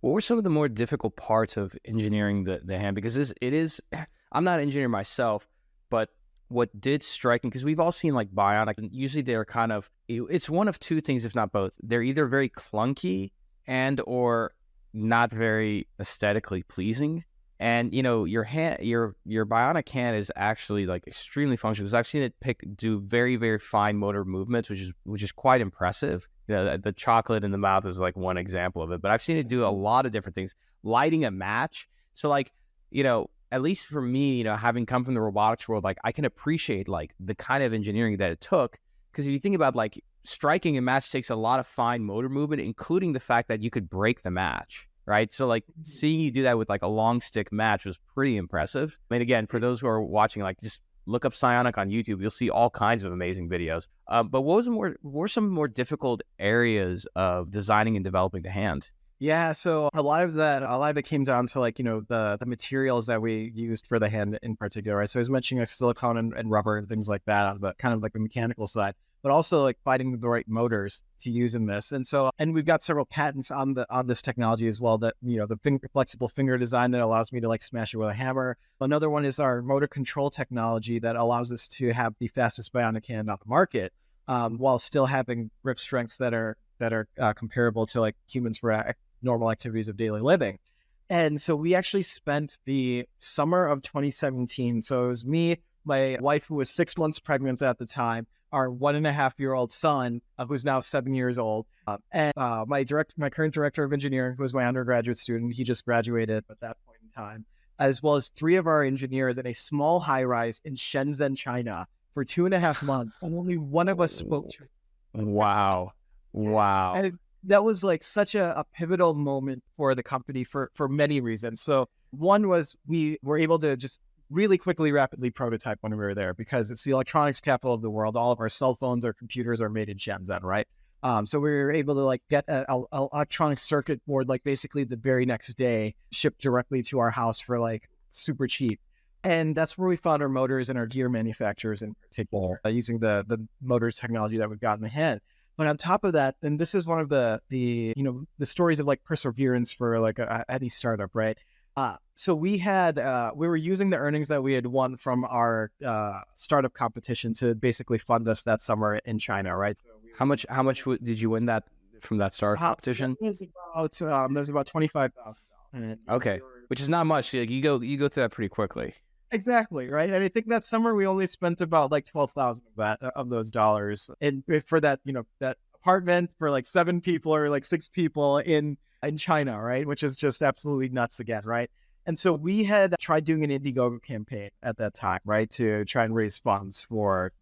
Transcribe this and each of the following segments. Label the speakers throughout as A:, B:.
A: What were some of the more difficult parts of engineering the hand? Because it is, I'm not an engineer myself, but what did strike me, because we've all seen like Bionic, and usually they're kind of, it's one of two things, if not both. They're either very clunky and or not very aesthetically pleasing. And your hand, your Bionic hand is actually like extremely functional. Because I've seen it do very, very fine motor movements, which is quite impressive. The chocolate in the mouth is like one example of it, but I've seen it do a lot of different things. Lighting a match. So like, at least for me, having come from the robotics world, like I can appreciate like the kind of engineering that it took. Because if you think about like striking a match takes a lot of fine motor movement, including the fact that you could break the match, right? So like seeing you do that with like a long stick match was pretty impressive. I mean, again, for those who are watching, like just look up PSYONIC on YouTube. You'll see all kinds of amazing videos. But what were some more difficult areas of designing and developing the hand?
B: Yeah, so a lot of it came down to like, the materials that we used for the hand in particular, right? So I was mentioning like silicone and rubber and things like that on the kind of like the mechanical side, but also like finding the right motors to use in this. And we've got several patents on this technology as well, that, the flexible finger design that allows me to like smash it with a hammer. Another one is our motor control technology that allows us to have the fastest bionic hand on the market, while still having grip strengths that are comparable to like humans for normal activities of daily living. And so we actually spent the summer of 2017. So it was me, my wife, who was 6 months pregnant at the time, our 1.5-year-old son, who's now 7 years old, and my current director of engineering, who was my undergraduate student. He just graduated at that point in time, as well as 3 of our engineers in a small high-rise in Shenzhen, China, for 2.5 months, and only one of us spoke Chinese.
A: Wow.
B: And that was like such a pivotal moment for the company for many reasons. So one was we were able to just really quickly, rapidly prototype when we were there, because it's the electronics capital of the world. All of our cell phones, our computers are made in Shenzhen, right? So we were able to like get an electronic circuit board, like basically the very next day, shipped directly to our house for like super cheap. And that's where we found our motors and our gear manufacturers in particular, using the motors technology that we've got in the hand. But on top of that, and this is one of the stories of like perseverance for like any startup, right? So we were using the earnings that we had won from our startup competition to basically fund us that summer in China, right? So
A: How much did you win that from that startup competition?
B: It was about $25,000.
A: Okay, which is not much. Like, you go through that pretty quickly.
B: Exactly, right. And I think that summer we only spent about like $12,000 of those dollars, and for that that apartment for like 7 people or like 6 people in China, right? Which is just absolutely nuts again, right? And so we had tried doing an Indiegogo campaign at that time, right, to try and raise funds for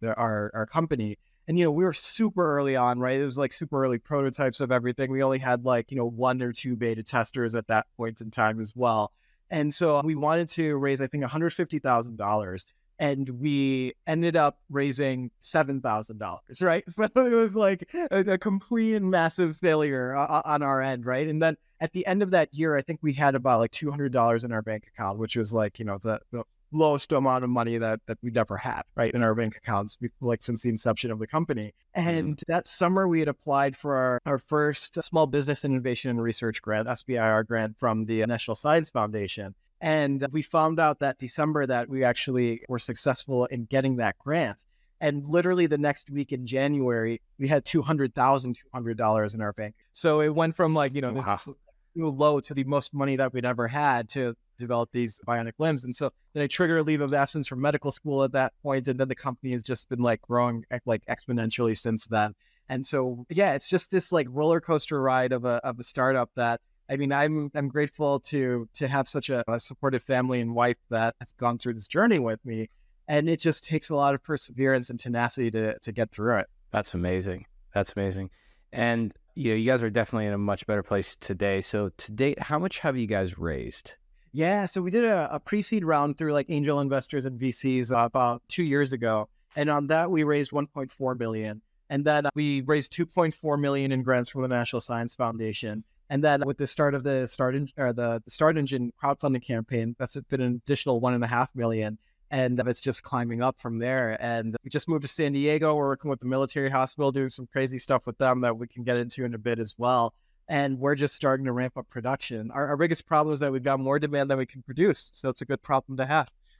B: our company. And we were super early on, right? It was like super early prototypes of everything. We only had like 1 or 2 beta testers at that point in time as well. And so we wanted to raise, I think, $150,000, and we ended up raising $7,000, right? So it was like a complete and massive failure on our end, right? And then at the end of that year, I think we had about like $200 in our bank account, which was like, the lowest amount of money that we'd ever had, right, in our bank accounts, like since the inception of the company. And that summer we had applied for our first Small Business Innovation and Research grant, SBIR grant, from the National Science Foundation. And we found out that December that we actually were successful in getting that grant. And literally the next week in January, we had $200,200 in our bank. So it went from like,
A: Wow.
B: low to the most money that we'd ever had to develop these bionic limbs. And so then I triggered a leave of absence from medical school at that point, and then the company has just been like growing like exponentially since then. And so yeah, it's just this like roller coaster ride of a startup that, I mean, I'm grateful to have such a supportive family and wife that has gone through this journey with me. And it just takes a lot of perseverance and tenacity to get through it.
A: That's amazing. And you guys are definitely in a much better place today. So to date, how much have you guys raised?
B: Yeah, so we did a pre-seed round through like angel investors and VCs about 2 years ago. And on that, we raised $1.4 million. And then we raised $2.4 million in grants from the National Science Foundation. And then with the start of the Start Engine crowdfunding campaign, that's been an additional $1.5 million. And it's just climbing up from there. And we just moved to San Diego. We're working with the military hospital, doing some crazy stuff with them that we can get into in a bit as well. and we're just starting to ramp up production. Our biggest problem is that we've got more demand than we can produce. So it's a good problem to have.